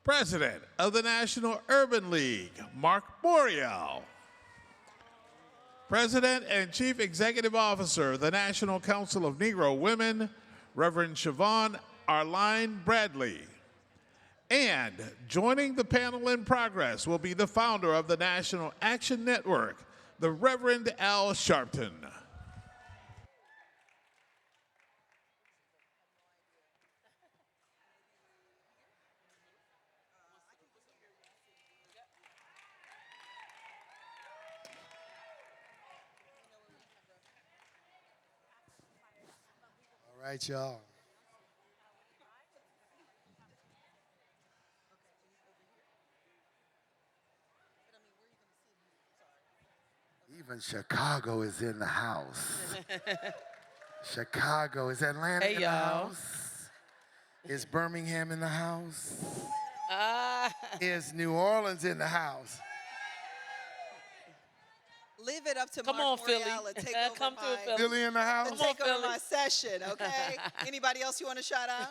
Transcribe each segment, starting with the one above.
President of the National Urban League, Mark Morial. President and Chief Executive Officer of the National Council of Negro Women, Reverend Shavon Arline-Bradley. And joining the panel in progress will be the founder of the National Action Network, the Reverend Al Sharpton. All right, y'all. Even Chicago is in the house. Chicago. Is Atlanta in the house? Is Birmingham in the house? Is New Orleans in the house? Leave it up to Come Mark on, Philly. Morial to take over Come through, Philly. Philly in the house? take over my session, okay? Anybody else you want to shout out?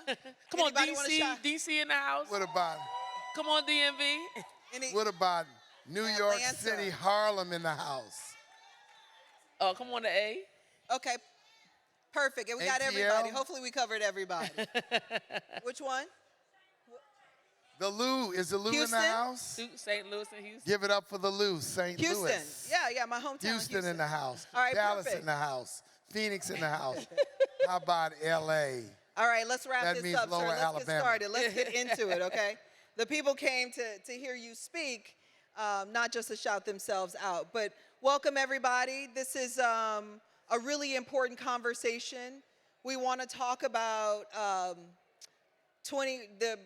Come on, Anybody wanna shout? DC in the house. What about, Come on, DMV. what about New York Atlanta. City, Harlem in the house? Oh, come on, the A. Okay, perfect. And we got ATL? everybody. Hopefully we covered everybody. Which one? The Lou, is the Lou in Houston? the house? St. Louis and Houston. Give it up for the Lou, St. Houston. Louis. Yeah, my hometown. Houston in the house. All right, Dallas perfect. in the house. Phoenix in the house. How about LA? All right, let's wrap That this means up, Lower sir. Let's Alabama. get started. Let's get into it, okay? The people came to hear you speak, not just to shout themselves out. But welcome, everybody. This is a really important conversation. We want to talk about the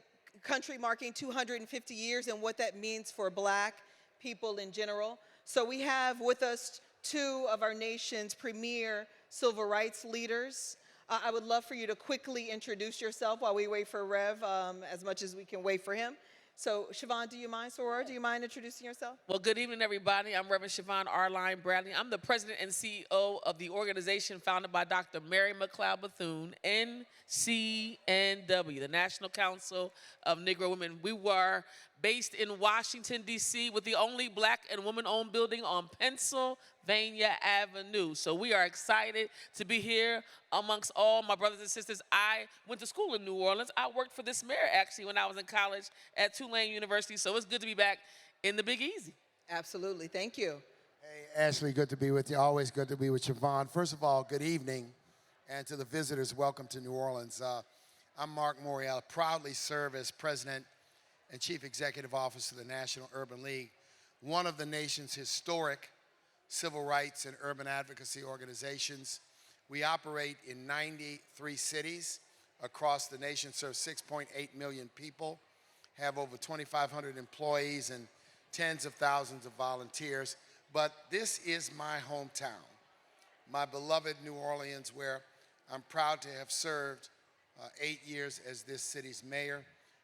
country marking 250 years and what that means for Black people in general. So we have with us two of our nation's premier civil rights leaders. I would love for you to quickly introduce yourself while we wait for Rev, as much as we can wait for him. So Shavon, do you mind, Soror? Do you mind introducing yourself? Well, good evening, everybody. I'm Reverend Shavon Arline-Bradley. I'm the president and CEO of the organization founded by Dr. Mary McLeod Bethune, NCNW, the National Council of Negro Women. We were based in Washington, D.C., with the only Black and woman-owned building on Pennsylvania Avenue. So we are excited to be here amongst all my brothers and sisters. I went to school in New Orleans. I worked for this mayor, actually, when I was in college at Tulane University. So it's good to be back in the Big Easy. Absolutely. Thank you. Hey, Ashley, good to be with you. Always good to be with Shavon. First of all, good evening. And to the visitors, welcome to New Orleans. I'm Mark Morial. I proudly serve as president and Chief Executive Officer of the National Urban League, one of the nation's historic civil rights and urban advocacy organizations. We operate in 93 cities across the nation, serve 6.8 million people, have over 2,500 employees and tens of thousands of volunteers. But this is my hometown, my beloved New Orleans, where I'm proud to have served 8 years as this city's mayor,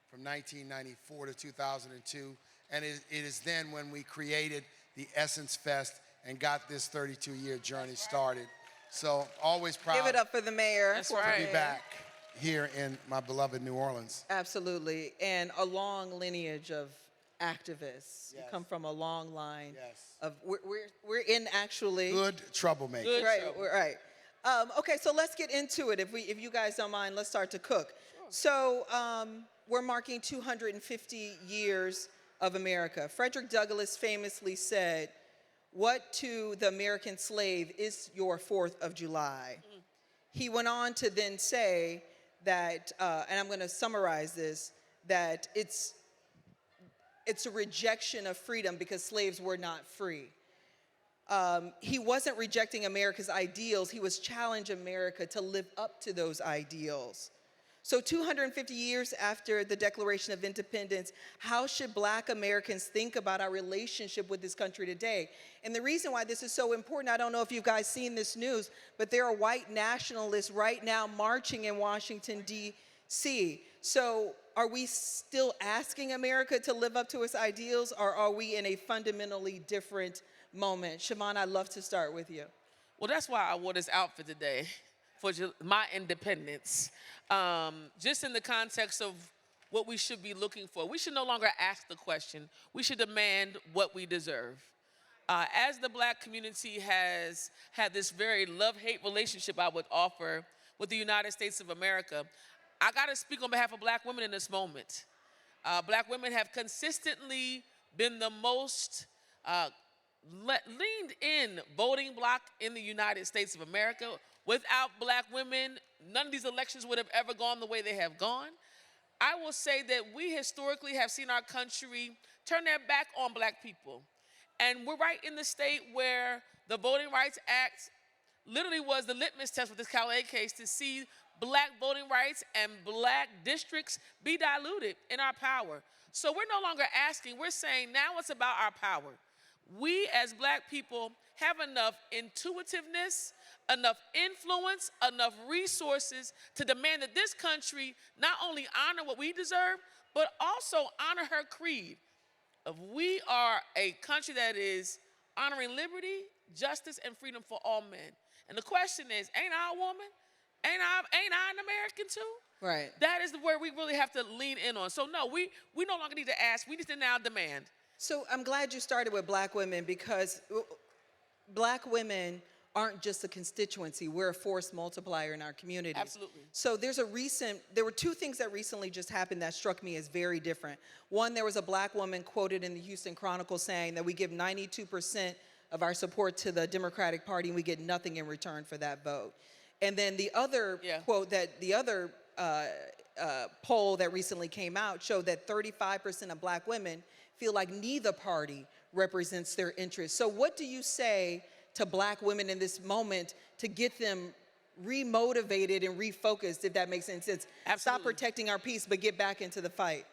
from 1994 to 2002, and it is then when we created the Essence Fest and got this 32-year journey started. So always proud Give it up for the mayor. That's to right. be back here in my beloved New Orleans. Absolutely, and a long lineage of activists. You Yes. come from a long line Yes. of, we're in actually. Good troublemaker. Good. Right, trouble. right. Okay, so let's get into it. If you guys don't mind, let's start to cook. So we're marking 250 years of America. Frederick Douglass famously said, "What to the American slave is your 4th of July?" He went on to then say that, and I'm going to summarize this, that it's a rejection of freedom because slaves were not free. He wasn't rejecting America's ideals. He was challenging America to live up to those ideals. So 250 years after the Declaration of Independence, how should Black Americans think about our relationship with this country today? And the reason why this is so important, I don't know if you guys seen this news, but there are white nationalists right now marching in Washington, D.C. So are we still asking America to live up to its ideals, or are we in a fundamentally different moment? Shavon, I'd love to start with you. Well, that's why I wore this outfit today, for my independence. Just in the context of what we should be looking for. We should no longer ask the question. We should demand what we deserve. As the black community has had this very love-hate relationship, I would offer, with the United States of America, I gotta speak on behalf of black women in this moment. Black women have consistently been the most leaned in voting bloc in the United States of America. Without black women, none of these elections would have ever gone the way they have gone. I will say that we historically have seen our country turn their back on black people. And we're right in the state where the Voting Rights Act literally was the litmus test with this Calais case to see black voting rights and black districts be diluted in our power. So we're no longer asking, we're saying now it's about our power. We as black people have enough intuitiveness, enough influence, enough resources to demand that this country not only honor what we deserve, but also honor her creed. We are a country that is honoring liberty, justice, and freedom for all men. And the question is, ain't I a woman? Ain't I an American too? Right. That is where we really have to lean in on. So no, we no longer need to ask, we need to now demand. So I'm glad you started with black women, because black women aren't just a constituency. We're a force multiplier in our community. Absolutely. So there were two things that recently just happened that struck me as very different. One, there was a black woman quoted in the Houston Chronicle saying that we give 92% of our support to the Democratic Party and we get nothing in return for that vote. And then the other quote, that the other poll that recently came out showed that 35% of black women feel like neither party represents their interests. So what do you say to black women in this moment to get them remotivated and refocused, if that makes any sense? Absolutely. Stop protecting our peace, but get back into the fight.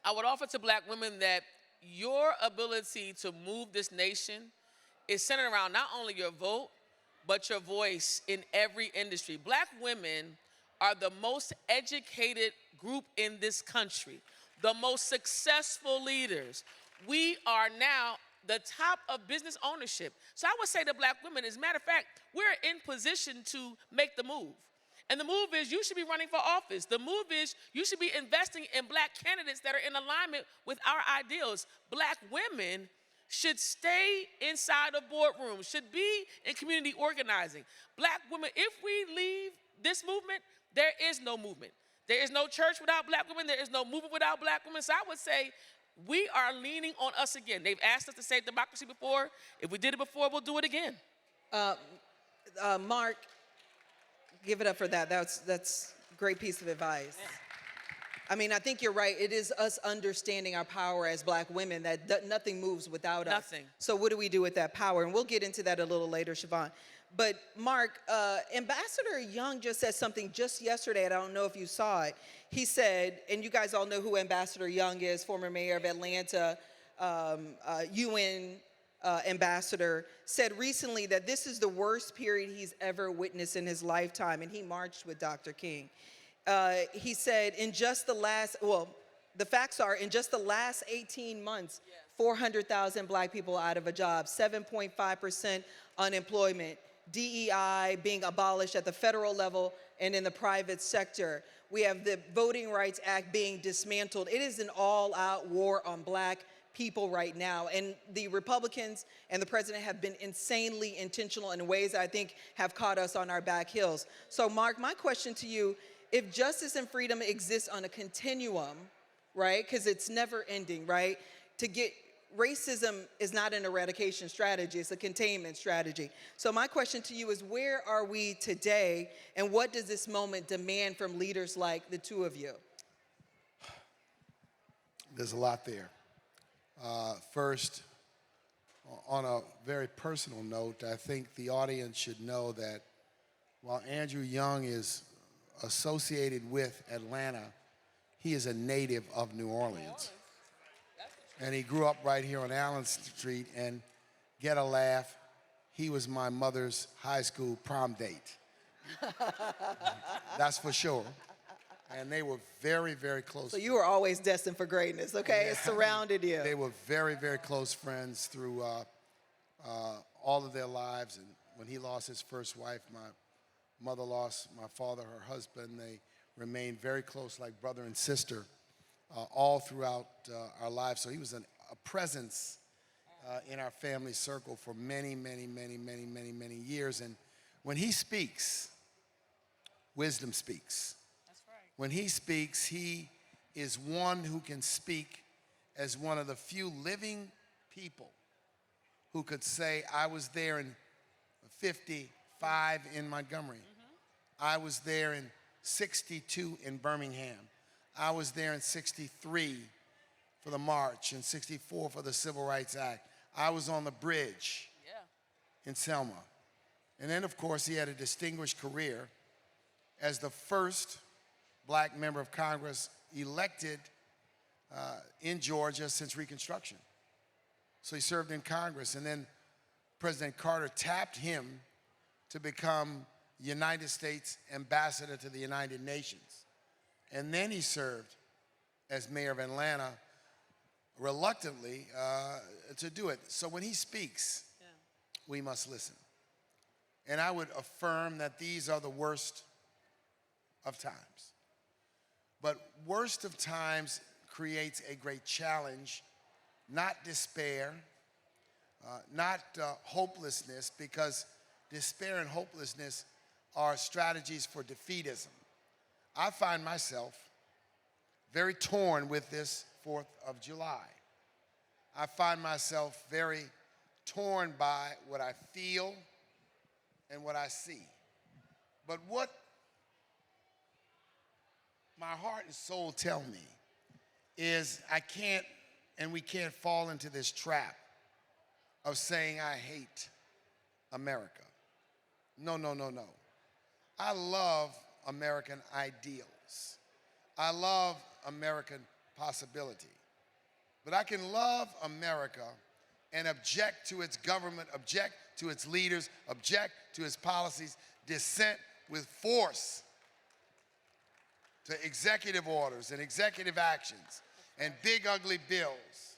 I would offer to black women that your ability to move this nation is centered around not only your vote, but your voice in every industry. Black women are the most educated group in this country, the most successful leaders. We are now the top of business ownership. So I would say to black women, as a matter of fact, we're in position to make the move. And the move is you should be running for office. The move is you should be investing in black candidates that are in alignment with our ideals. Black women should stay inside of boardrooms, should be in community organizing. Black women, if we leave this movement, there is no movement. There is no church without black women. There is no movement without black women. So I would say we are leaning on us again. They've asked us to save democracy before. If we did it before, we'll do it again. Mark, give it up for that. That's a great piece of advice. Yeah. I mean, I think you're right. It is us understanding our power as black women that nothing moves without us. Nothing. So what do we do with that power? And we'll get into that a little later, Shavon. But Mark, Ambassador Young just said something just yesterday, and I don't know if you saw it. He said, and you guys all know who Ambassador Young is, former mayor of Atlanta, UN ambassador, said recently that this is the worst period he's ever witnessed in his lifetime, and he marched with Dr. King. He said in just the last, the facts are, in just the last 18 months, 400,000 black people out of a job, 7.5% unemployment, DEI being abolished at the federal level and in the private sector. We have the Voting Rights Act being dismantled. It is an all-out war on black people right now. And the Republicans and the president have been insanely intentional in ways that I think have caught us on our back heels. So Mark, my question to you, if justice and freedom exists on a continuum, right, because it's never ending, right, racism is not an eradication strategy, it's a containment strategy. So my question to you is, where are we today, and what does this moment demand from leaders like the two of you? There's a lot there. First, on a very personal note, I think the audience should know that while Andrew Young is associated with Atlanta, he is a native of New Orleans. And he grew up right here on Allen Street, and get a laugh, he was my mother's high school prom date. That's for sure. And they were very, very close. So you were always destined for greatness, okay? Yeah. It surrounded you. They were very, very close friends through all of their lives. And when he lost his first wife, my mother lost my father, her husband. They remained very close, like brother and sister. all throughout our lives. So he was a presence in our family circle for many, many, many, many, many, many years. And when he speaks, wisdom speaks. That's right. When he speaks, he is one who can speak as one of the few living people who could say, I was there in 55 in Montgomery. I was there in 62 in Birmingham. I was there in 63 for the march and 64 for the Civil Rights Act. I was on the bridge in Selma. And then, of course, he had a distinguished career as the first black member of Congress elected in Georgia since Reconstruction. So he served in Congress, and then President Carter tapped him to become United States ambassador to the United Nations. And then he served as mayor of Atlanta, reluctantly, to do it. So when he speaks, we must listen. And I would affirm that these are the worst of times. But worst of times creates a great challenge, not despair, not hopelessness, because despair and hopelessness are strategies for defeatism. I find myself very torn with this 4th of July. I find myself very torn by what I feel and what I see. But what my heart and soul tell me is I can't, and we can't fall into this trap of saying I hate America. No, no, no, no. I love American ideals. I love American possibility. But I can love America and object to its government, object to its leaders, object to its policies, dissent with force to executive orders and executive actions and big ugly bills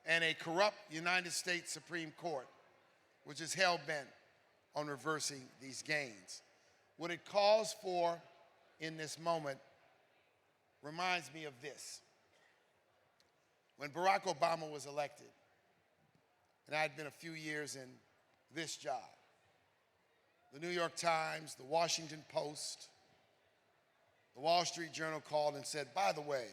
and a corrupt United States Supreme Court, which is hell-bent on reversing these gains. What it calls for in this moment reminds me of this. When Barack Obama was elected, and I had been a few years in this job, the New York Times, the Washington Post, the Wall Street Journal called and said, by the way,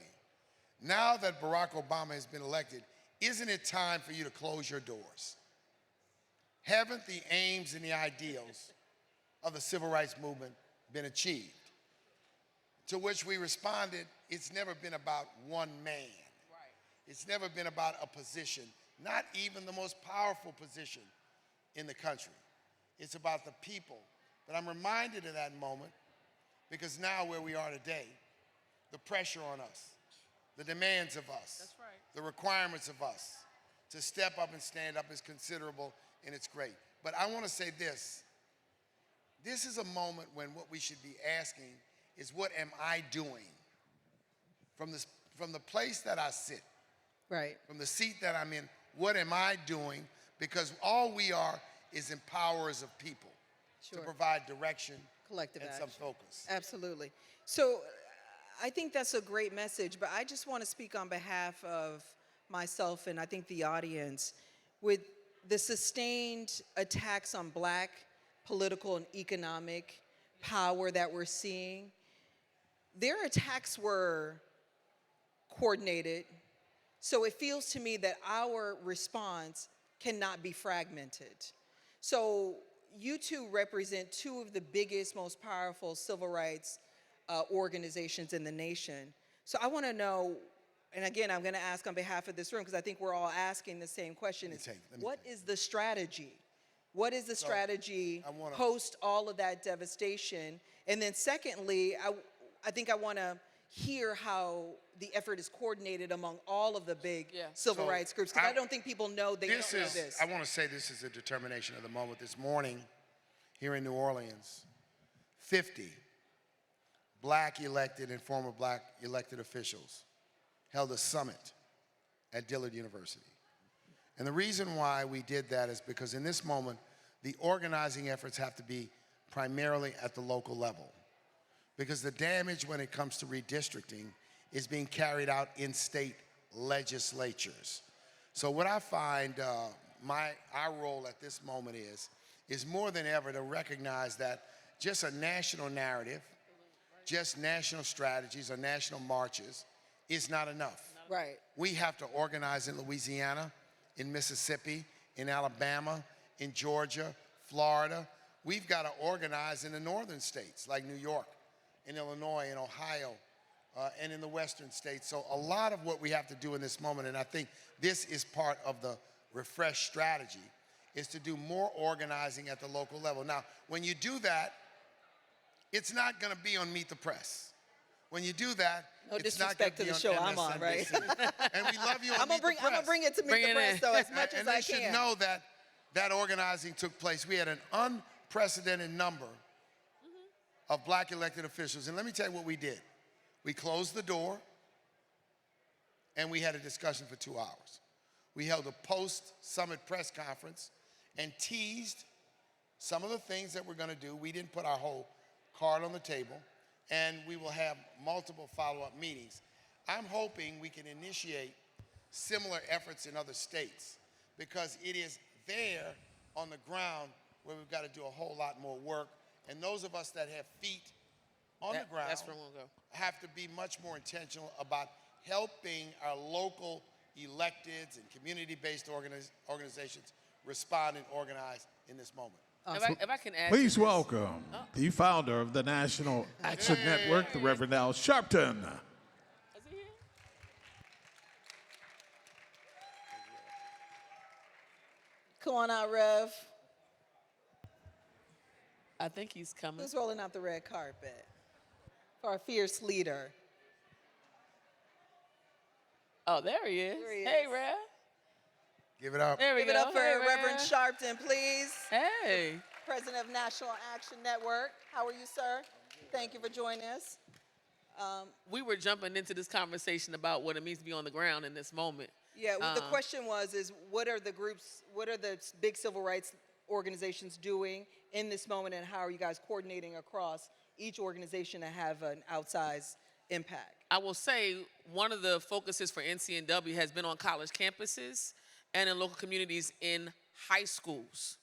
now that Barack Obama has been elected, isn't it time for you to close your doors? Haven't the aims and the ideals of the civil rights movement been achieved? To which we responded, it's never been about one man. It's never been about a position, not even the most powerful position in the country. It's about the people. But I'm reminded of that moment because now where we are today, the pressure on us, the demands of us, That's right. the requirements of us to step up and stand up is considerable, and it's great. But I want to say this. This is a moment when what we should be asking is, what am I doing? From the place that I sit, Right. from the seat that I'm in, what am I doing? Because all we are is empowerers of people Sure. to provide direction Collective and action. some focus. Absolutely. So I think that's a great message, but I just want to speak on behalf of myself and I think the audience. With the sustained attacks on black political and economic power that we're seeing, their attacks were coordinated. So it feels to me that our response cannot be fragmented. So you two represent two of the biggest, most powerful civil rights organizations in the nation. So I want to know, and again, I'm going to ask on behalf of this room because I think we're all asking the same question, what is the strategy? What is the strategy post all of that devastation? And then secondly, I think I want to hear how the effort is coordinated among all of the big civil rights groups, because I don't think people know they don't know this. I want to say this is a determination of the moment. This morning, here in New Orleans, 50 black elected and former black elected officials held a summit at Dillard University. And the reason why we did that is because in this moment, the organizing efforts have to be primarily at the local level. Because the damage when it comes to redistricting is being carried out in state legislatures. So what I find our role at this moment is more than ever to recognize that just a national narrative, just national strategies or national marches is not enough. Right. We have to organize in Louisiana, in Mississippi, in Alabama, in Georgia, Florida. We've got to organize in the northern states like New York, in Illinois, in Ohio, and in the western states. So a lot of what we have to do in this moment, and I think this is part of the refresh strategy, is to do more organizing at the local level. Now, when you do that, it's not going to be on Meet the Press. When you do that, No it's not disrespect to going the to be show on I'm on, right? MSNBC. And we love you on I'm Meet the Press. gonna bring it to Meet the Press, though, as much as And I they should can. know that that organizing took place. We had an unprecedented number of black elected officials. And let me tell you what we did. We closed the door, and we had a discussion for 2 hours. We held a post-summit press conference and teased some of the things that we're going to do. We didn't put our whole card on the table, and we will have multiple follow-up meetings. I'm hoping we can initiate similar efforts in other states, because it is there on the ground where we've got to do a whole lot more work. And those of us that have feet on the ground That's where we'll go. have to be much more intentional about helping our local electeds and community-based organizations respond and organize in this moment. If I can add Please to this. welcome the founder of the National Action Network, the Reverend Al Sharpton. Is he here? Come on out, Rev. I think he's coming. Who's rolling out the red carpet for our fierce leader? Oh, there he is. There he Hey, is. Rev. Give it up. There we Give go. it up for Hey, Reverend Rev. Sharpton, please. Hey. President of National Action Network. How are you, sir? Thank you for joining us. We were jumping into this conversation about what it means to be on the ground in this moment. Yeah, the question is what are the groups, what are the big civil rights organizations doing in this moment, and how are you guys coordinating across each organization to have an outsized impact? I will say one of the focuses for NCNW has been on college campuses and in local communities in high schools.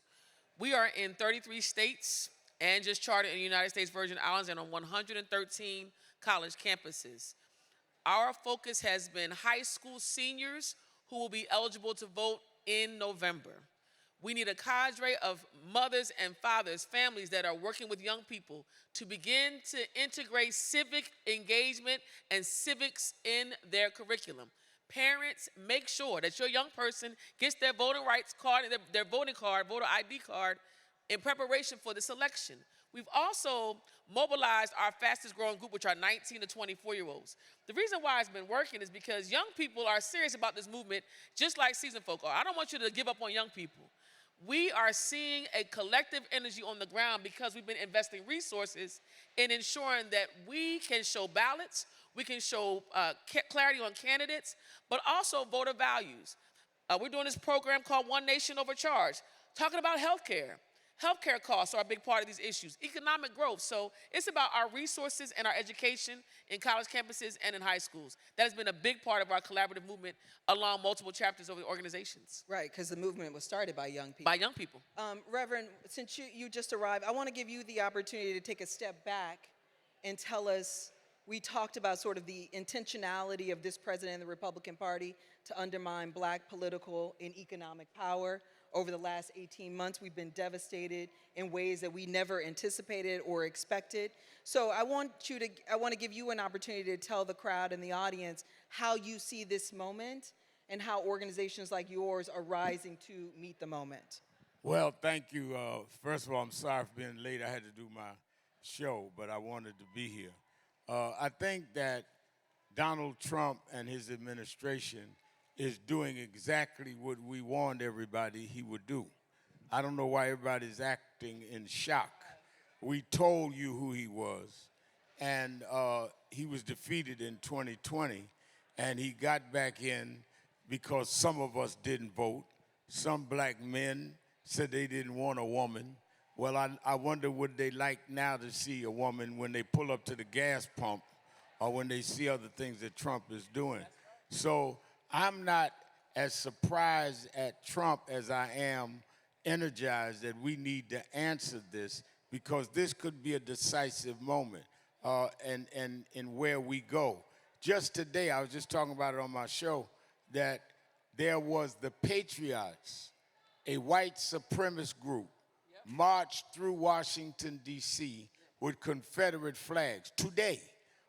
We are in 33 states and just chartered in the United States Virgin Islands and on 113 college campuses. Our focus has been high school seniors who will be eligible to vote in November. We need a cadre of mothers and fathers, families that are working with young people to begin to integrate civic engagement and civics in their curriculum. Parents, make sure that your young person gets their voting rights card, their voting card, voter ID card, in preparation for this election. We've also mobilized our fastest growing group, which are 19 to 24-year-olds. The reason why it's been working is because young people are serious about this movement, just like seasoned folk are. I don't want you to give up on young people. We are seeing a collective energy on the ground because we've been investing resources in ensuring that we can show ballots, we can show clarity on candidates, but also voter values. We're doing this program called One Nation Overcharged, talking about healthcare. Healthcare costs are a big part of these issues, economic growth. So it's about our resources and our education in college campuses and in high schools. That has been a big part of our collaborative movement along multiple chapters of the organizations. Right, because the movement was started by young people. By young people. Reverend, since you just arrived, I want to give you the opportunity to take a step back and tell us, we talked about sort of the intentionality of this president and the Republican Party to undermine black political and economic power. Over the last 18 months, we've been devastated in ways that we never anticipated or expected. So I want to give you an opportunity to tell the crowd and the audience how you see this moment and how organizations like yours are rising to meet the moment. Well, thank you. First of all, I'm sorry for being late. I had to do my show, but I wanted to be here. I think that Donald Trump and his administration is doing exactly what we warned everybody he would do. I don't know why everybody's acting in shock. We told you who he was, and he was defeated in 2020, and he got back in because some of us didn't vote. Some black men said they didn't want a woman. Well, I wonder would they like now to see a woman when they pull up to the gas pump or when they see other things that Trump is doing. So I'm not as surprised at Trump as I am energized that we need to answer this, because this could be a decisive moment in where we go. Just today, I was just talking about it on my show, that there was the Patriots, a white supremacist group, marched through Washington, D.C. with Confederate flags today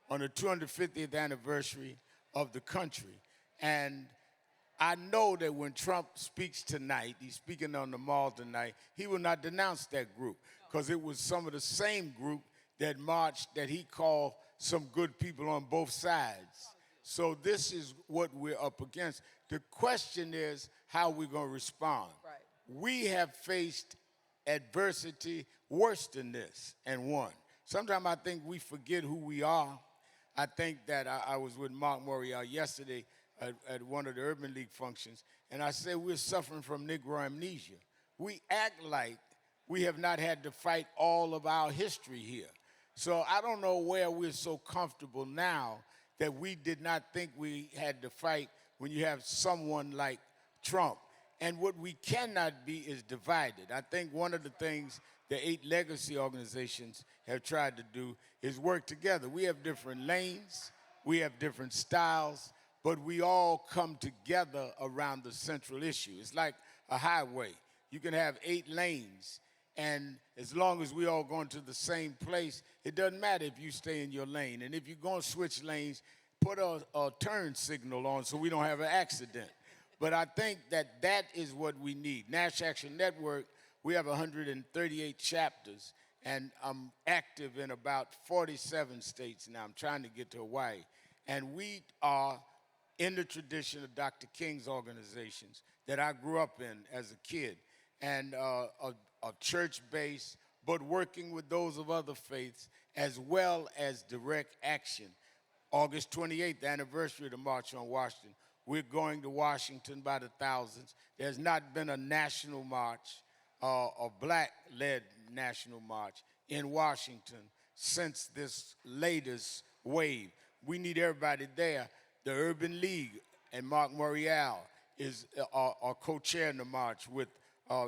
on the 250th anniversary of the country. And I know that when Trump speaks tonight, he's speaking on the Mall tonight, he will not denounce that group, because it was some of the same group that marched that he called some good people on both sides. So this is what we're up against. The question is how we're going to respond. Right. We have faced adversity worse than this and won. Sometimes I think we forget who we are. I think that I was with Mark Morial yesterday at one of the Urban League functions, and I said we're suffering from Negro amnesia. We act like we have not had to fight all of our history here. So I don't know where we're so comfortable now that we did not think we had to fight when you have someone like Trump. And what we cannot be is divided. I think one of the things the 8 legacy organizations have tried to do is work together. We have different lanes, we have different styles, but we all come together around the central issue. It's like a highway. You can have 8 lanes, and as long as we all going to the same place, it doesn't matter if you stay in your lane. And if you're going to switch lanes, put a turn signal on so we don't have an accident. But I think that that is what we need. National Action Network, we have 138 chapters, and I'm active in about 47 states now. I'm trying to get to Hawaii. And we are in the tradition of Dr. King's organizations that I grew up in as a kid, and a church-based, but working with those of other faiths, as well as direct action. August 28th, anniversary of the March on Washington. We're going to Washington by the thousands. There's not been a national march, a black-led national march in Washington since this latest wave. We need everybody there. The Urban League and Mark Morial are co-chairing the march with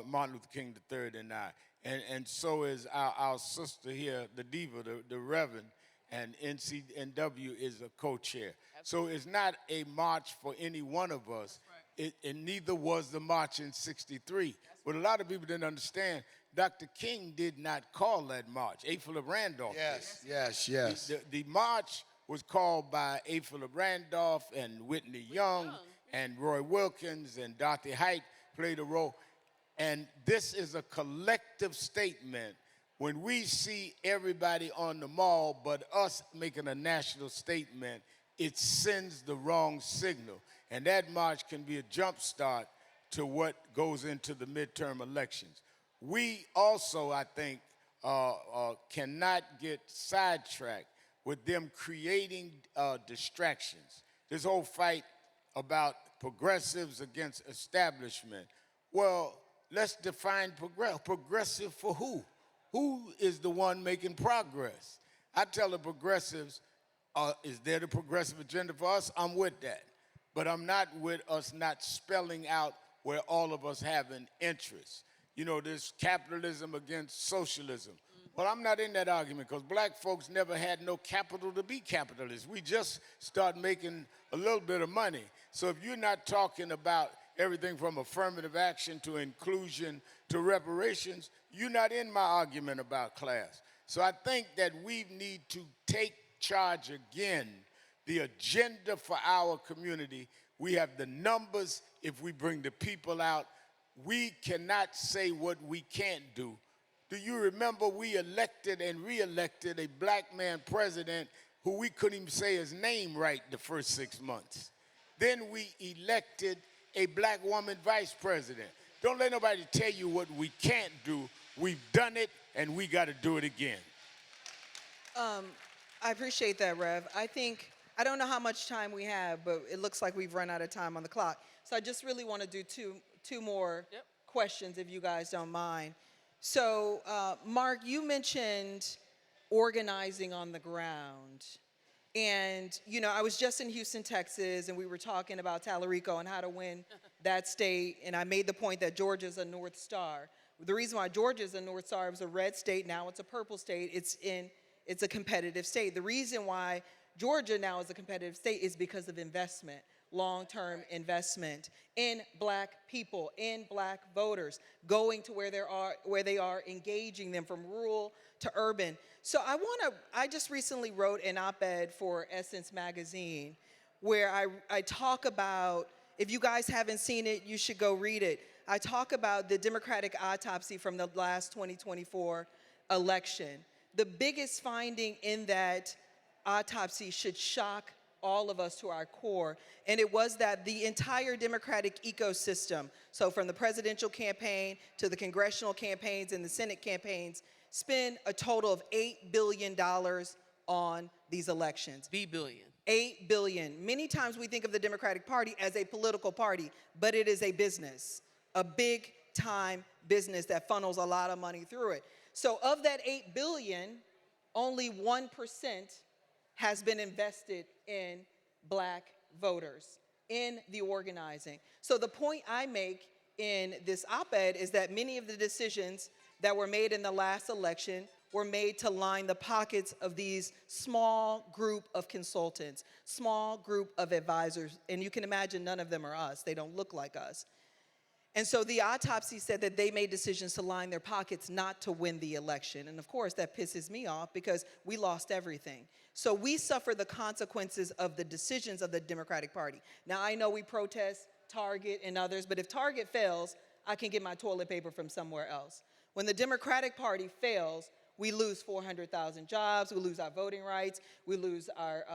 Martin Luther King III and I. And so is our sister here, the diva, the Reverend, and NCNW is a co-chair. So it's not a march for any one of us, and neither was the march in '63. What a lot of people didn't understand, Dr. King did not call that march. A. Philip Randolph did. Yes. The march was called by A. Philip Randolph and Whitney Young and Roy Wilkins, and Dorothy Height played a role. And this is a collective statement. When we see everybody on the mall but us making a national statement, it sends the wrong signal. And that march can be a jump start to what goes into the midterm elections. We also, I think, cannot get sidetracked with them creating distractions. This whole fight about progressives against establishment. Well, let's define progressive for who? Who is the one making progress? I tell the progressives, is there the progressive agenda for us? I'm with that. But I'm not with us not spelling out where all of us have an interest. You know, there's capitalism against socialism. Well, I'm not in that argument, because black folks never had no capital to be capitalists. We just start making a little bit of money. So if you're not talking about everything from affirmative action to inclusion to reparations, you're not in my argument about class. So I think that we need to take charge again, the agenda for our community. We have the numbers if we bring the people out. We cannot say what we can't do. Do you remember we elected and re-elected a black man president who we couldn't even say his name right the first 6 months? Then we elected a black woman vice president. Don't let nobody tell you what we can't do. We've done it, and we got to do it again. I appreciate that, Rev. I don't know how much time we have, but it looks like we've run out of time on the clock. So I just really want to do two more questions, if you guys don't mind. So, Mark, you mentioned organizing on the ground. And, you know, I was just in Houston, Texas, and we were talking about Tallarico and how to win that state. And I made the point that Georgia's a North Star. The reason why Georgia's a North Star, it was a red state, now it's a purple state. It's a competitive state. The reason why Georgia now is a competitive state is because of investment, long-term investment in black people, in black voters, going to where they are, engaging them from rural to urban. So I just recently wrote an op-ed for Essence magazine where I talk about, if you guys haven't seen it, you should go read it. I talk about the Democratic autopsy from the last 2024 election. The biggest finding in that autopsy should shock all of us to our core, and it was that the entire Democratic ecosystem, so from the presidential campaign to the congressional campaigns and the Senate campaigns, spend a total of $8 billion on these elections. B-billion. $8 billion. Many times we think of the Democratic Party as a political party, but it is a business, a big time business that funnels a lot of money through it. So of that $8 billion, only 1% has been invested in black voters, in the organizing. So the point I make in this op-ed is that many of the decisions that were made in the last election were made to line the pockets of these small group of consultants, small group of advisors, and you can imagine none of them are us. They don't look like us. And so the autopsy said that they made decisions to line their pockets not to win the election. And of course, that pisses me off because we lost everything. So we suffer the consequences of the decisions of the Democratic Party. Now, I know we protest Target and others, but if Target fails, I can get my toilet paper from somewhere else. When the Democratic Party fails, we lose 400,000 jobs, we lose our voting rights, we lose our,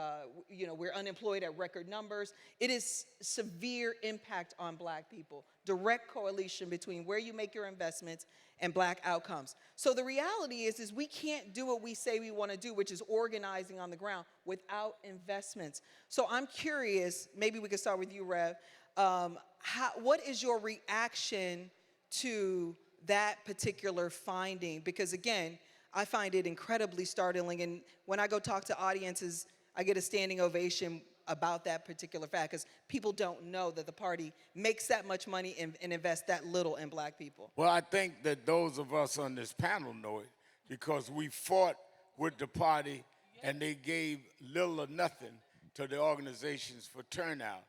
we're unemployed at record numbers. It is severe impact on black people, direct correlation between where you make your investments and black outcomes. So the reality is we can't do what we say we want to do, which is organizing on the ground, without investments. So I'm curious, maybe we could start with you, Rev. What is your reaction to that particular finding? Because again, I find it incredibly startling, and when I go talk to audiences, I get a standing ovation about that particular fact, because people don't know that the party makes that much money and invests that little in black people. Well, I think that those of us on this panel know it because we fought with the party and they gave little or nothing to the organizations for turnout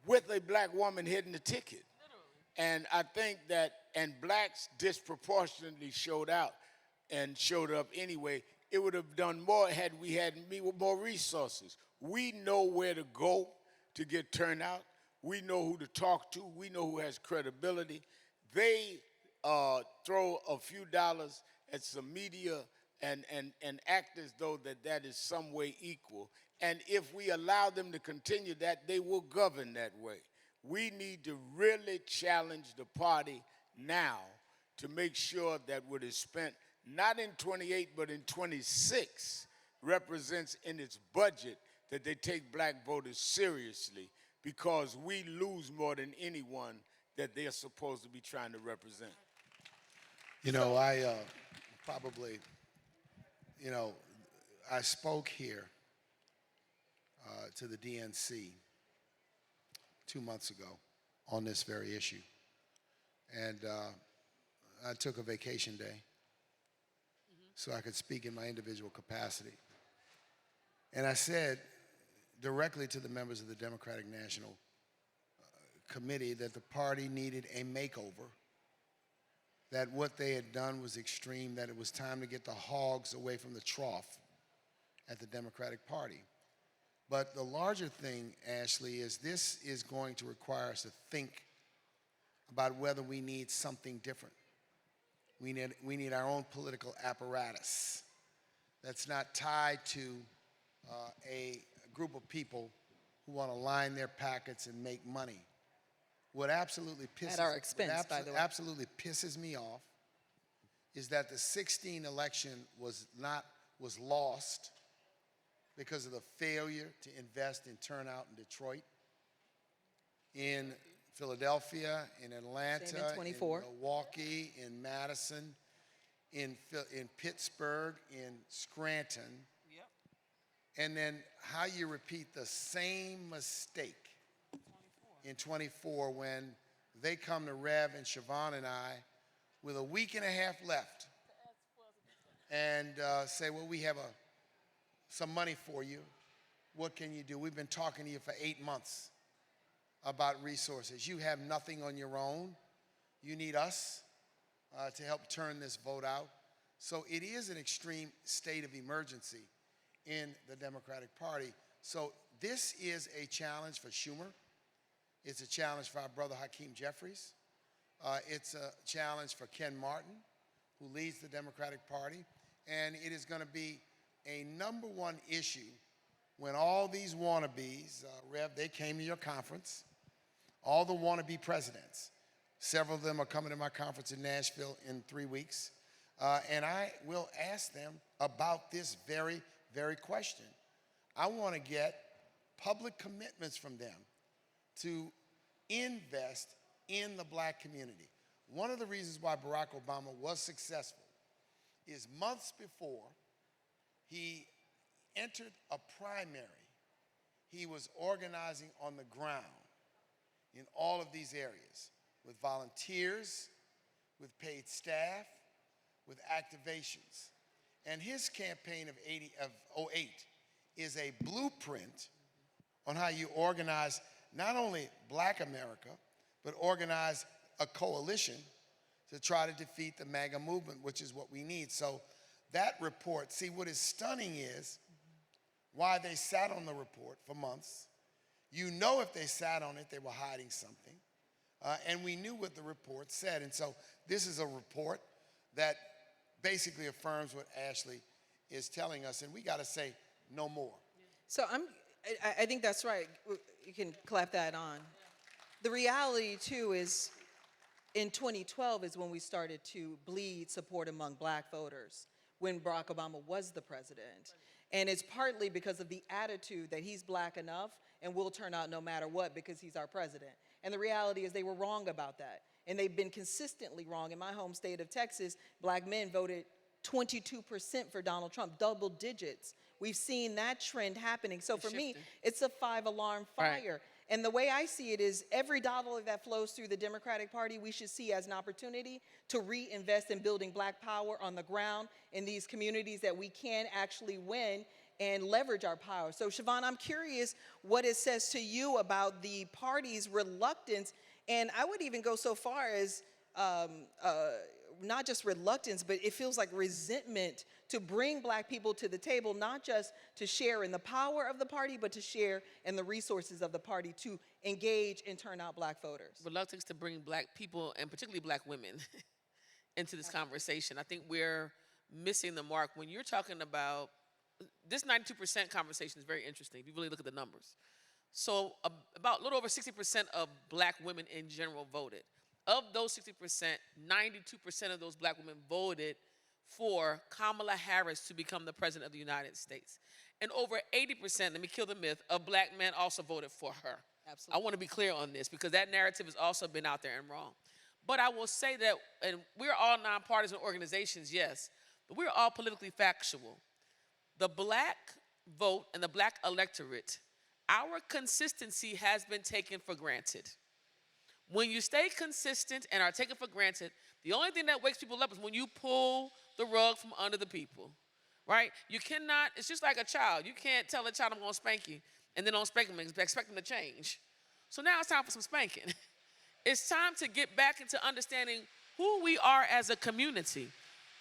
with a black woman hitting the ticket. And I think that, and blacks disproportionately showed out and showed up anyway. It would have done more had we had more resources. We know where to go to get turnout. We know who to talk to. We know who has credibility. They throw a few dollars at some media and act as though that is some way equal. And if we allow them to continue that, they will govern that way. We need to really challenge the party now to make sure that what is spent, not in 28, but in 26, represents in its budget that they take black voters seriously, because we lose more than anyone that they're supposed to be trying to represent. You know, I spoke here to the DNC 2 months ago on this very issue. And I took a vacation day so I could speak in my individual capacity. And I said directly to the members of the Democratic National Committee that the party needed a makeover, that what they had done was extreme, that it was time to get the hogs away from the trough at the Democratic Party. But the larger thing, Ashley, is this is going to require us to think about whether we need something different. We need our own political apparatus that's not tied to a group of people who want to line their pockets and make money. What absolutely pisses, at our expense, by the way, absolutely pisses me off is that the 2016 election was lost because of the failure to invest in turnout in Detroit, in Philadelphia, in Atlanta, in Milwaukee, in Madison, in Pittsburgh, in Scranton. Yep. and then how you repeat the same mistake in 24 when they come to Rev and Shavon and I with a week and a half left and say, well, we have some money for you. What can you do? We've been talking to you for 8 months about resources. You have nothing on your own. You need us to help turn this vote out. So it is an extreme state of emergency in the Democratic Party. So this is a challenge for Schumer. It's a challenge for our brother Hakeem Jeffries. It's a challenge for Ken Martin, who leads the Democratic Party. And it is going to be a #1 issue when all these wannabes, Rev, they came to your conference, all the wannabe presidents. Several of them are coming to my conference in Nashville in 3 weeks. And I will ask them about this very, very question. I want to get public commitments from them to invest in the black community. One of the reasons why Barack Obama was successful is months before he entered a primary, he was organizing on the ground in all of these areas with volunteers, with paid staff, with activations. And his campaign of 08 is a blueprint on how you organize not only black America, but organize a coalition to try to defeat the MAGA movement, which is what we need. So that report, see, what is stunning is why they sat on the report for months. You know if they sat on it, they were hiding something. And we knew what the report said. And so this is a report that basically affirms what Ashley is telling us. And we got to say no more. So I think that's right. You can clap that on. The reality, too, is in 2012 is when we started to bleed support among black voters, when Barack Obama was the president. And it's partly because of the attitude that he's black enough and will turn out no matter what because he's our president. And the reality is they were wrong about that. And they've been consistently wrong. In my home state of Texas, black men voted 22% for Donald Trump, double digits. We've seen that trend happening. So for me, it's a 5-alarm fire. Right. And the way I see it is every dollar that flows through the Democratic Party, we should see as an opportunity to reinvest in building black power on the ground in these communities that we can actually win and leverage our power. So Shavon, I'm curious what it says to you about the party's reluctance, and I would even go so far as not just reluctance, but it feels like resentment to bring black people to the table, not just to share in the power of the party, but to share in the resources of the party to engage and turn out black voters. Reluctance to bring black people, and particularly black women, into this conversation. I think we're missing the mark. When you're talking about, this 92% conversation is very interesting if you really look at the numbers. So about a little over 60% of black women in general voted. Of those 60%, 92% of those black women voted for Kamala Harris to become the president of the United States. And over 80%, let me kill the myth, of black men also voted for her. Absolutely. I want to be clear on this because that narrative has also been out there and wrong. But I will say that, and we're all nonpartisan organizations, yes, but we're all politically factual. The black vote and the black electorate, our consistency has been taken for granted. When you stay consistent and are taken for granted, the only thing that wakes people up is when you pull the rug from under the people, right? You cannot, it's just like a child. You can't tell a child I'm going to spank you and then don't spank them and expect them to change. So now it's time for some spanking. It's time to get back into understanding who we are as a community.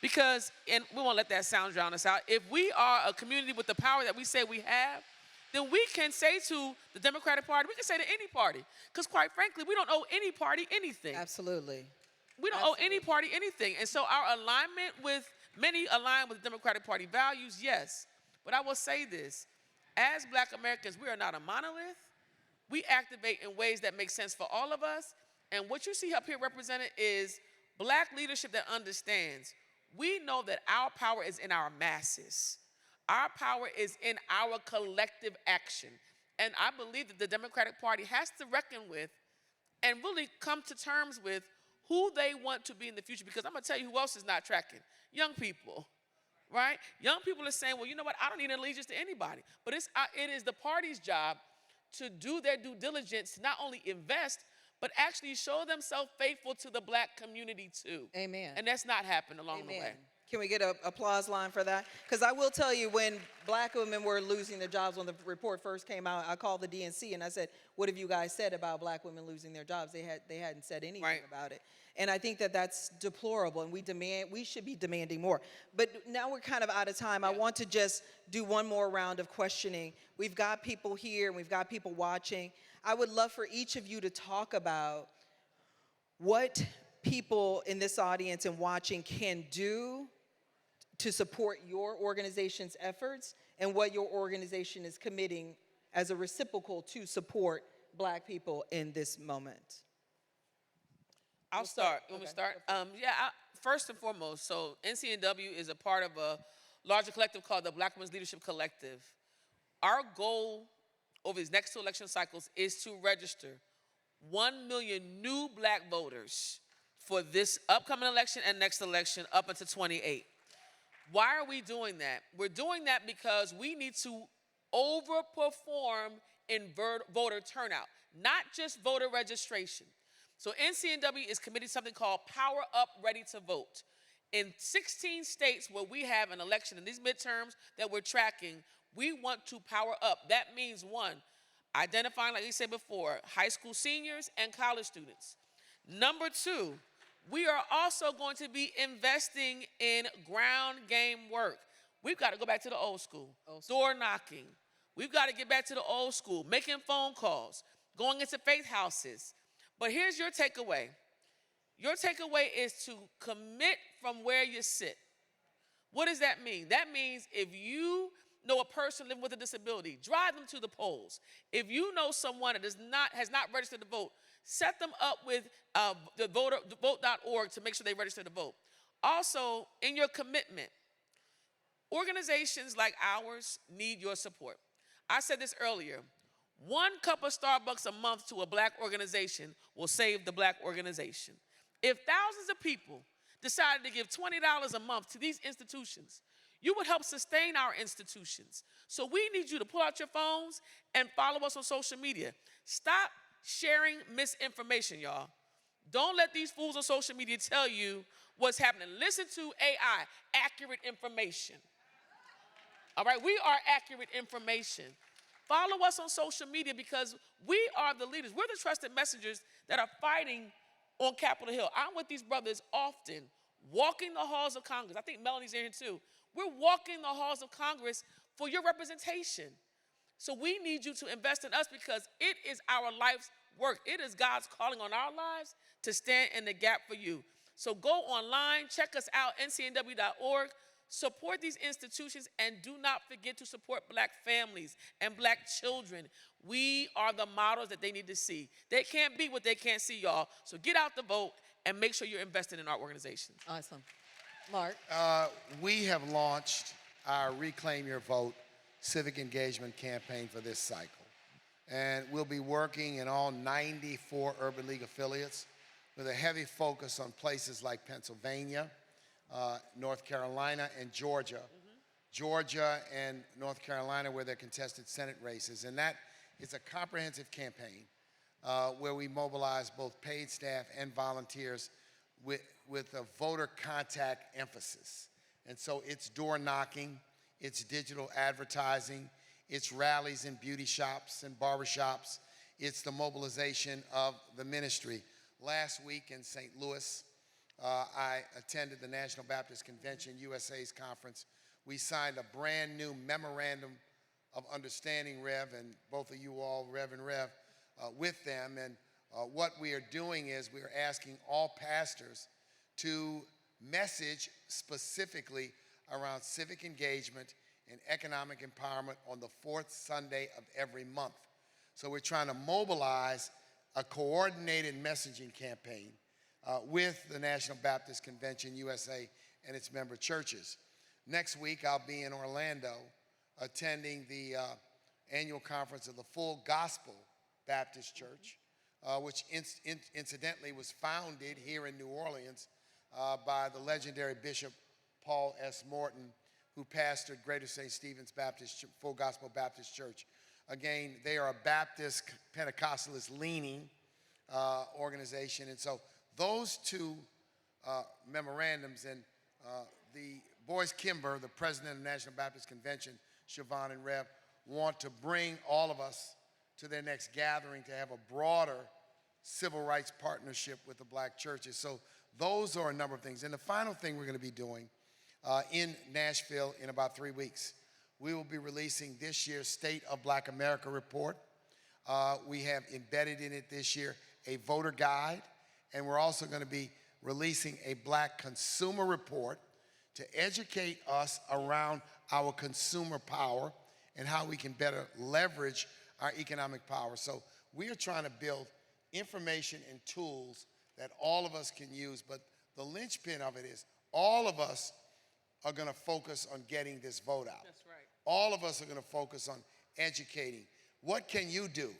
Because, and we won't let that sound drown us out, if we are a community with the power that we say we have, then we can say to the Democratic Party, we can say to any party, because quite frankly, we don't owe any party anything. Absolutely. We don't owe any party anything. And so our alignment with, many align with Democratic Party values, yes. But I will say this, as black Americans, we are not a monolith. We activate in ways that make sense for all of us. And what you see up here represented is black leadership that understands. We know that our power is in our masses. Our power is in our collective action. And I believe that the Democratic Party has to reckon with and really come to terms with who they want to be in the future. Because I'm going to tell you who else is not tracking. Young people, right? Young people are saying, well, you know what? I don't need allegiance to anybody. But it is the party's job to do their due diligence, to not only invest, but actually show themselves faithful to the black community too. Amen. And that's not happened along the way. Can we get an applause line for that? Because I will tell you, when black women were losing their jobs, when the report first came out, I called the DNC and I said, what have you guys said about black women losing their jobs? They hadn't said anything about it. And I think that that's deplorable, and we should be demanding more. But now we're kind of out of time. I want to just do one more round of questioning. We've got people here, and we've got people watching. I would love for each of you to talk about what people in this audience and watching can do to support your organization's efforts, and what your organization is committing as a reciprocal to support black people in this moment. I'll start. You want me to start? First and foremost, so NCNW is a part of a larger collective called the Black Women's Leadership Collective. Our goal over these next 2 election cycles is to register 1 million new black voters for this upcoming election and next election up until 28. Why are we doing that? We're doing that because we need to overperform in voter turnout, not just voter registration. So NCNW is committing something called Power Up Ready to Vote. In 16 states where we have an election in these midterms that we're tracking, we want to power up. That means, one, identifying, like you said before, high school seniors and college students. Number 2, we are also going to be investing in ground game work. We've got to go back to the old school. Door knocking. We've got to get back to the old school, making phone calls, going into faith houses. But here's your takeaway. Your takeaway is to commit from where you sit. What does that mean? That means if you know a person living with a disability, drive them to the polls. If you know someone that has not registered to vote, set them up with the vote.org to make sure they register to vote. Also, in your commitment, organizations like ours need your support. I said this earlier. 1 cup of Starbucks a month to a black organization will save the black organization. If thousands of people decided to give $20 a month to these institutions, you would help sustain our institutions. So we need you to pull out your phones and follow us on social media. Stop sharing misinformation, y'all. Don't let these fools on social media tell you what's happening. Listen to AI, accurate information. All right, we are accurate information. Follow us on social media because we are the leaders. We're the trusted messengers that are fighting on Capitol Hill. I'm with these brothers often, walking the halls of Congress. I think Melanie's in here too. We're walking the halls of Congress for your representation. So we need you to invest in us because it is our life's work. It is God's calling on our lives to stand in the gap for you. So go online, check us out, ncnw.org. Support these institutions, and do not forget to support black families and black children. We are the models that they need to see. They can't be what they can't see, y'all. So get out the vote and make sure you're invested in our organizations. Awesome. Mark? We have launched our Reclaim Your Vote civic engagement campaign for this cycle. And we'll be working in all 94 Urban League affiliates with a heavy focus on places like Pennsylvania, North Carolina, and Georgia. Georgia and North Carolina, where they're contested Senate races. And that is a comprehensive campaign where we mobilize both paid staff and volunteers with a voter contact emphasis. And so it's door knocking, it's digital advertising, it's rallies in beauty shops and barbershops, it's the mobilization of the ministry. Last week in St. Louis, I attended the National Baptist Convention USA's conference. We signed a brand new memorandum of understanding, Rev, and both of you all, Rev and Rev, with them. And what we are doing is we are asking all pastors to message specifically around civic engagement and economic empowerment on the 4th Sunday of every month. So we're trying to mobilize a coordinated messaging campaign with the National Baptist Convention USA and its member churches. Next week, I'll be in Orlando attending the annual conference of the Full Gospel Baptist Church, which incidentally was founded here in New Orleans by the legendary Bishop Paul S. Morton who pastored Greater St. Stephen's Baptist, Full Gospel Baptist Church. Again, they are a Baptist Pentecostalist leaning organization. And so those two memorandums, and the Boyce Kimber, the president of the National Baptist Convention, Shavon and Rev, want to bring all of us to their next gathering to have a broader civil rights partnership with the black churches. So those are a number of things. And the final thing we're going to be doing in Nashville in about 3 weeks, we will be releasing this year's State of Black America report. We have embedded in it this year a voter guide, and we're also going to be releasing a black consumer report to educate us around our consumer power and how we can better leverage our economic power. So we are trying to build information and tools that all of us can use, but the linchpin of it is all of us are going to focus on getting this vote out. That's right. All of us are going to focus on educating. What can you do?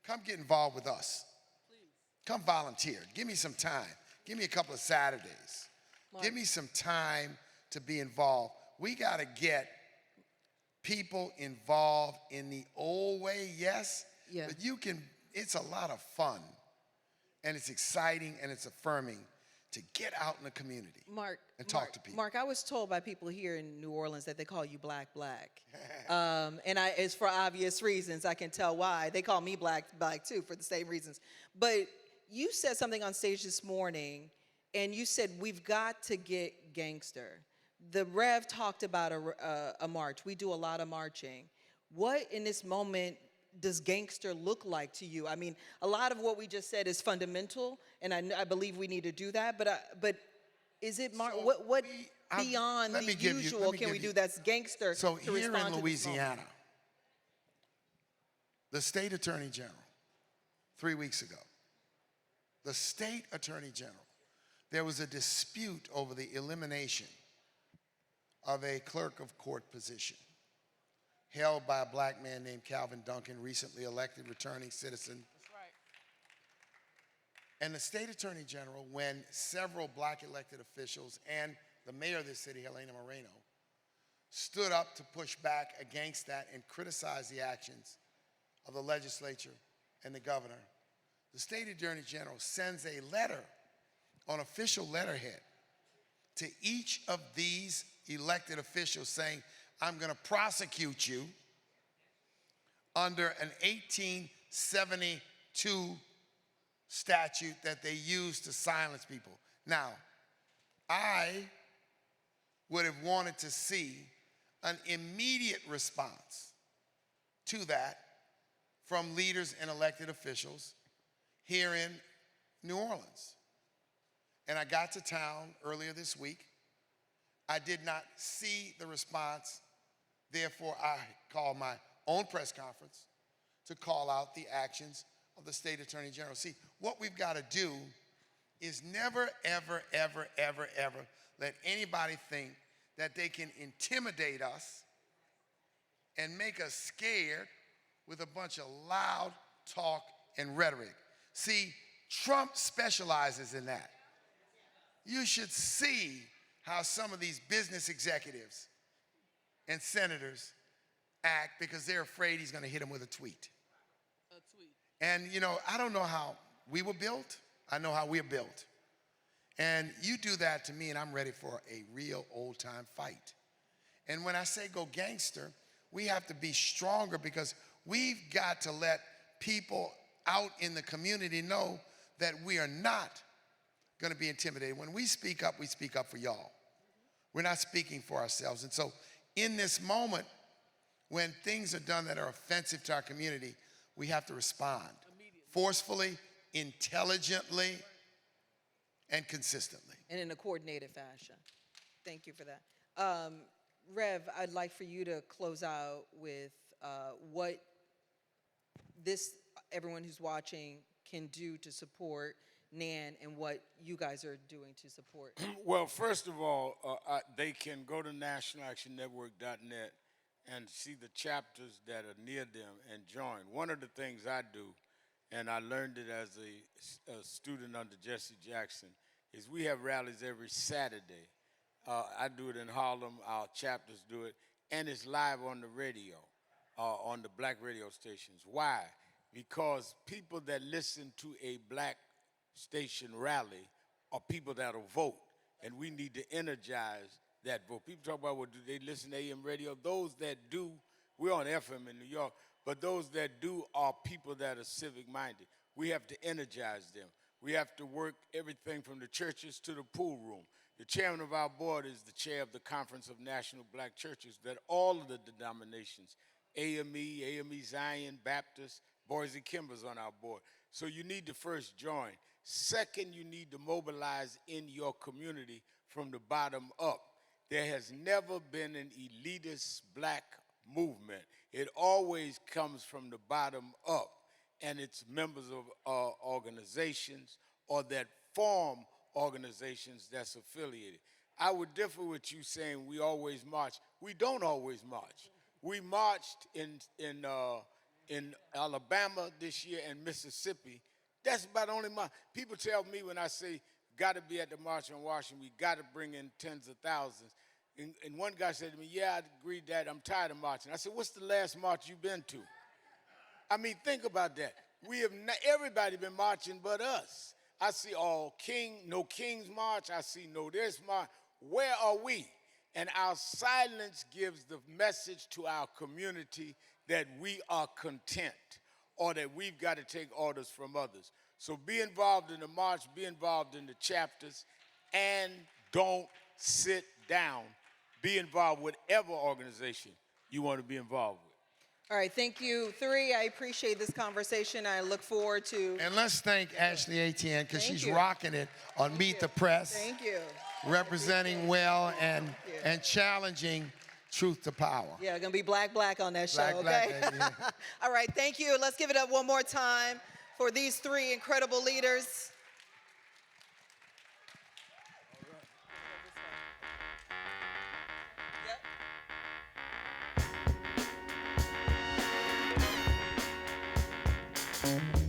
Come get involved with us. Please. Come volunteer. Give me some time. Give me a couple of Saturdays. Give me some time to be involved. We got to get people involved in the old way, yes, but you can, it's a lot of fun, and it's exciting, and it's affirming to get out in the community and talk to people. Mark, I was told by people here in New Orleans that they call you Black. And it's for obvious reasons. I can tell why. They call me Black too for the same reasons. But you said something on stage this morning, and you said, we've got to get gangster. The Rev talked about a march. We do a lot of marching. What in this moment does gangster look like to you? I mean, a lot of what we just said is fundamental, and I believe we need to do that. But is it what beyond the usual can we do that's gangster? So to here respond in to Louisiana, the state attorney general, 3 weeks ago, the state attorney general, there was a dispute over the elimination of a clerk of court position held by a black man named Calvin Duncan, recently elected returning citizen. That's right. And the state attorney general, when several black elected officials and the mayor of this city, Helena Moreno, stood up to push back against that and criticize the actions of the legislature and the governor, the state attorney general sends a letter on official letterhead to each of these elected officials saying, I'm going to prosecute you under an 1872 statute that they used to silence people. Now, I would have wanted to see an immediate response to that from leaders and elected officials here in New Orleans. And I got to town earlier this week. I did not see the response. Therefore, I called my own press conference to call out the actions of the state attorney general. See, what we've got to do is never, ever, ever, ever, ever let anybody think that they can intimidate us and make us scared with a bunch of loud talk and rhetoric. See, Trump specializes in that. You should see how some of these business executives and senators act because they're afraid he's going to hit them with a tweet. And, you know, I don't know how we were built. I know how we're built. And you do that to me, and I'm ready for a real old-time fight. And when I say go gangster, we have to be stronger because we've got to let people out in the community know that we are not going to be intimidated. When we speak up for y'all. We're not speaking for ourselves. And so in this moment, when things are done that are offensive to our community, we have to respond forcefully, intelligently, and consistently. And in a coordinated fashion. Thank you for that. Rev, I'd like for you to close out with what everyone who's watching can do to support NAN and what you guys are doing to support. Well, first of all, they can go to nationalactionnetwork.net and see the chapters that are near them and join. One of the things I do, and I learned it as a student under Jesse Jackson, is we have rallies every Saturday I do it in Harlem. Our chapters do it, and it's live on the radio, on the black radio stations. Why? Because people that listen to a black station rally are people that'll vote, and we need to energize that vote. People talk about, well, do they listen to AM radio? Those that do, we're on FM in New York, but those that do are people that are civic-minded. We have to energize them. We have to work everything from the churches to the pool room. The chairman of our board is the chair of the Conference of National Black Churches, that all of the denominations, AME Zion, Baptist, Boise Kimber's on our board. So you need to first join. Second, you need to mobilize in your community from the bottom up. There has never been an elitist black movement. It always comes from the bottom up, and it's members of organizations or that form organizations that's affiliated. I would differ with you saying we always march. We don't always march. We marched in Alabama this year and Mississippi. That's about the only march. People tell me when I say got to be at the March on Washington, we got to bring in tens of thousands. And one guy said to me, yeah, I agree that I'm tired of marching. I said, what's the last march you've been to? I mean, think about that. We have not, everybody been marching but us. I see no King's March. I see no this march. Where are we? And our silence gives the message to our community that we are content or that we've got to take orders from others. So be involved in the march, be involved in the chapters, and don't sit down. Be involved with whatever organization you want to be involved with. All right, thank you, three. I appreciate this conversation. I look forward to. And let's thank Ashley Allison because Thank she's you. rocking it on Meet the Press, Thank you. representing well and challenging truth to power. Yeah, gonna be black on that show, Black, okay? black, baby, yeah. All right, thank you. Let's give it up one more time for these three incredible leaders. Yep.